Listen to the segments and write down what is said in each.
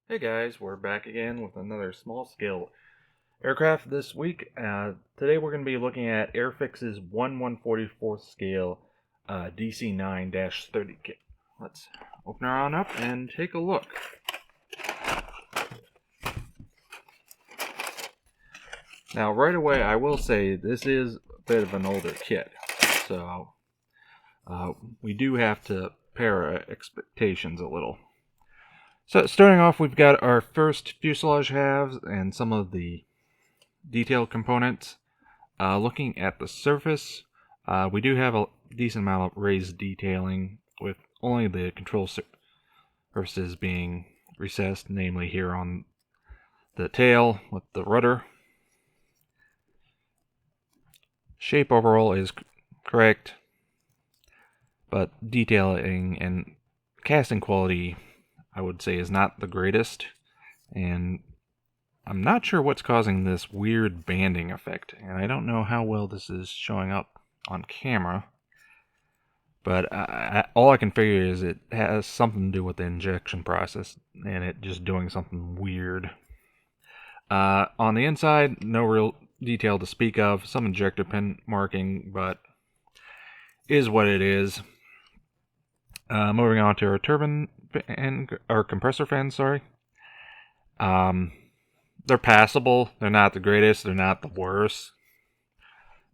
Hey guys, we're back again with another small scale aircraft this week. Today we're going to be looking at Airfix's 1/144th scale DC-9-30 kit. Let's open her on up and take a look. Now right away I will say this is a bit of an older kit, so we do have to pair our expectations a little. So starting off, we've got our first fuselage halves and some of the detail components. Looking at the surface, we do have a decent amount of raised detailing, with only the control surfaces being recessed, namely here on the tail with the rudder. Shape overall is correct, but detailing and casting quality, I would say, is not the greatest, and I'm not sure what's causing this weird banding effect, and I don't know how well this is showing up on camera, but all I can figure is it has something to do with the injection process, and it just doing something weird. On the inside, no real detail to speak of, some injector pin marking, but is what it is. Moving on to our turbine and our compressor fans, sorry. They're passable. They're not the greatest. They're not the worst.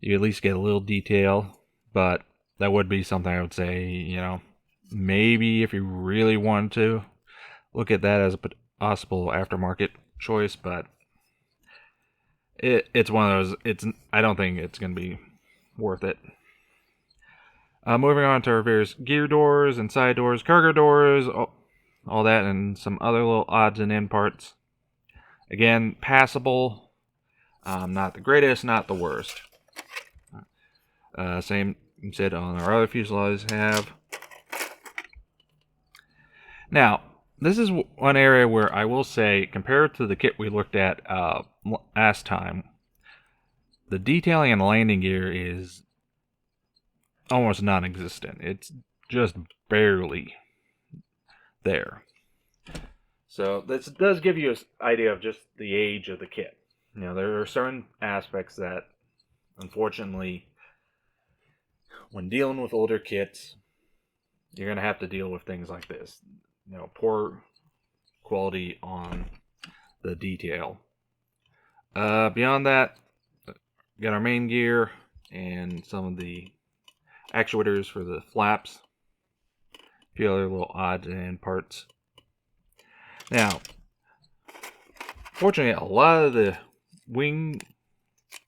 You at least get a little detail, but that would be something I would say, maybe if you really wanted to look at that as a possible aftermarket choice, but it's one of those, I don't think it's going to be worth it. Moving on to our various gear doors and side doors, cargo doors, all that, and some other little odds and end parts. Again, passable, not the greatest, not the worst. Same said on our other fuselages have. Now, this is one area where I will say, compared to the kit we looked at last time, the detailing and landing gear is almost non-existent. It's just barely there. So this does give you an idea of just the age of the kit. There are certain aspects that, unfortunately, when dealing with older kits, you're going to have to deal with things like this. Poor quality on the detail. Beyond that, we got our main gear and some of the actuators for the flaps. A few other little odds and parts. Now, fortunately, a lot of the wing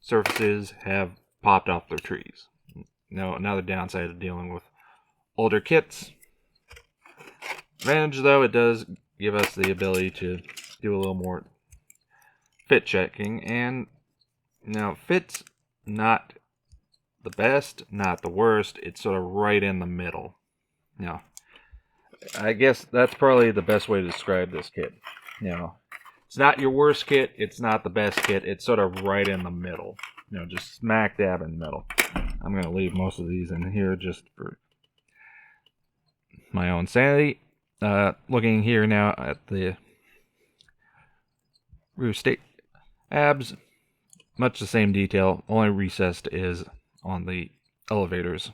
surfaces have popped off their trees. Another downside of dealing with older kits. Advantage, though, it does give us the ability to do a little more fit checking, and fit's not the best, not the worst. It's sort of right in the middle. I guess that's probably the best way to describe this kit. It's not your worst kit, it's not the best kit, it's sort of right in the middle. Just smack dab in the middle. I'm going to leave most of these in here just for my own sanity. Looking here now at the rear state abs, much the same detail, only recessed is on the elevators.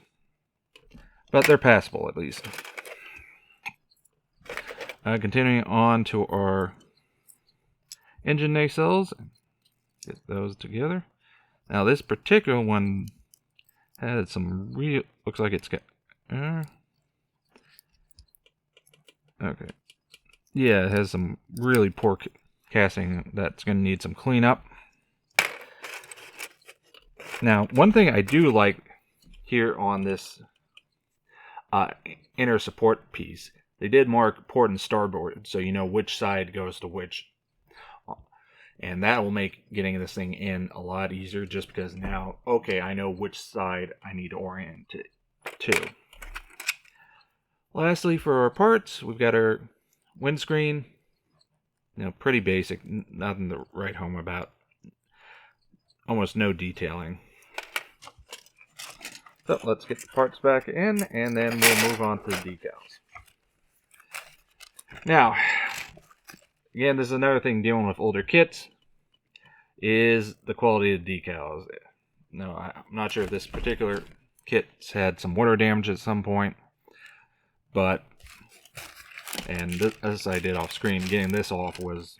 But they're passable at least. Continuing on to our engine nacelles, get those together. Now this particular one had some real, looks like it's got, okay, yeah, it has some really poor casting that's going to need some cleanup. Now, one thing I do like here on this inner support piece, they did mark port and starboard, so you know which side goes to which. And that will make getting this thing in a lot easier, just because now, okay, I know which side I need to orient it to. Lastly, for our parts, we've got our windscreen. Pretty basic, nothing to write home about. Almost no detailing. So let's get the parts back in, and then we'll move on to the decals. Now, Again, this is another thing dealing with older kits, is the quality of the decals. No, I'm not sure if this particular kit's had some water damage at some point, but, and this, as I did off screen, getting this off was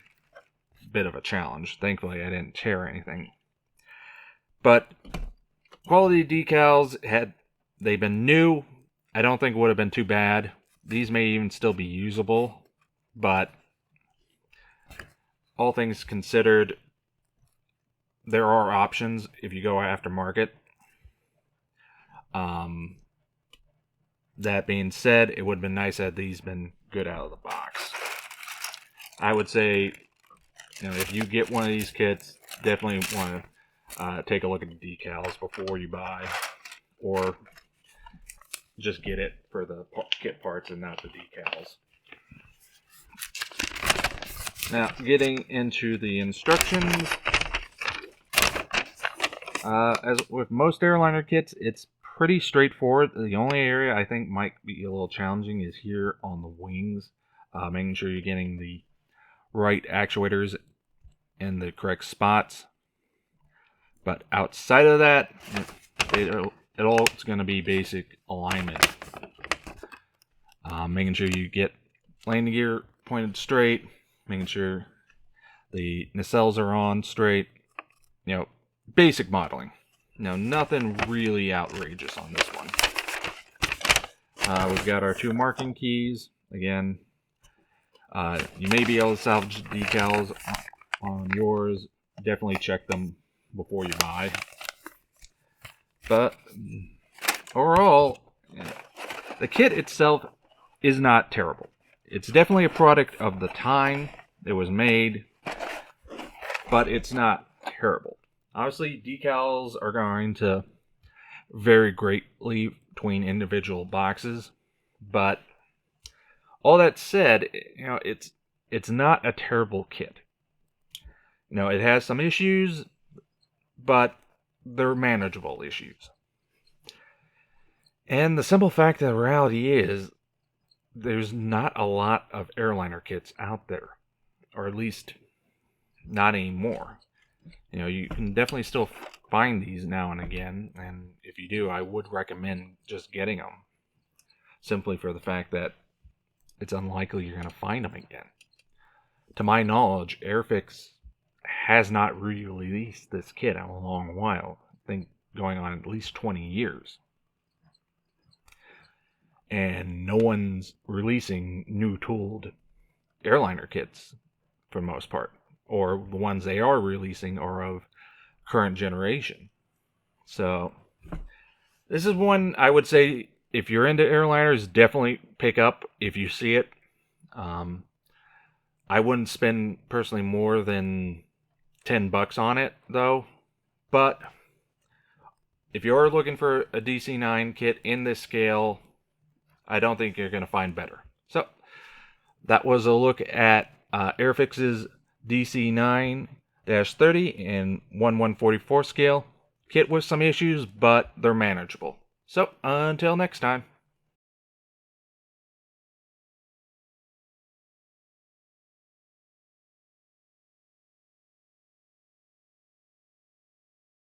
a bit of a challenge. Thankfully, I didn't tear anything. But quality decals, had they been new, I don't think it would have been too bad. These may even still be usable, but all things considered, there are options if you go aftermarket. That being said, it would have been nice had these been good out of the box. I would say, if you get one of these kits, definitely want to take a look at the decals before you buy, or just get it for the kit parts and not the decals. Now, getting into the instructions, as with most airliner kits, it's pretty straightforward. The only area I think might be a little challenging is here on the wings, making sure you're getting the right actuators in the correct spots. But outside of that, it's going to be basic alignment. Making sure you get landing gear pointed straight, making sure the nacelles are on straight, basic modeling. Nothing really outrageous on this one. We've got our two marking keys. Again, you may be able to salvage decals on yours. Definitely check them before you buy. But overall, the kit itself is not terrible. It's definitely a product of the time it was made, but it's not terrible. Obviously, decals are going to vary greatly between individual boxes, but all that said, it's not a terrible kit. It has some issues, but they're manageable issues. And the simple fact of the reality is, there's not a lot of airliner kits out there, or at least not anymore. You can definitely still find these now and again, and if you do, I would recommend just getting them, simply for the fact that it's unlikely you're going to find them again. To my knowledge, Airfix has not re-released this kit in a long while. I think going on at least 20 years. And no one's releasing new tooled airliner kits for the most part. Or the ones they are releasing are of current generation. So, this is one I would say, if you're into airliners, definitely pick up if you see it. I wouldn't spend personally more than $10 on it, though. But if you're looking for a DC-9 kit in this scale, I don't think you're going to find better. So, that was a look at Airfix's DC-9-30 in 1/144 scale. Kit with some issues, but they're manageable. So, until next time.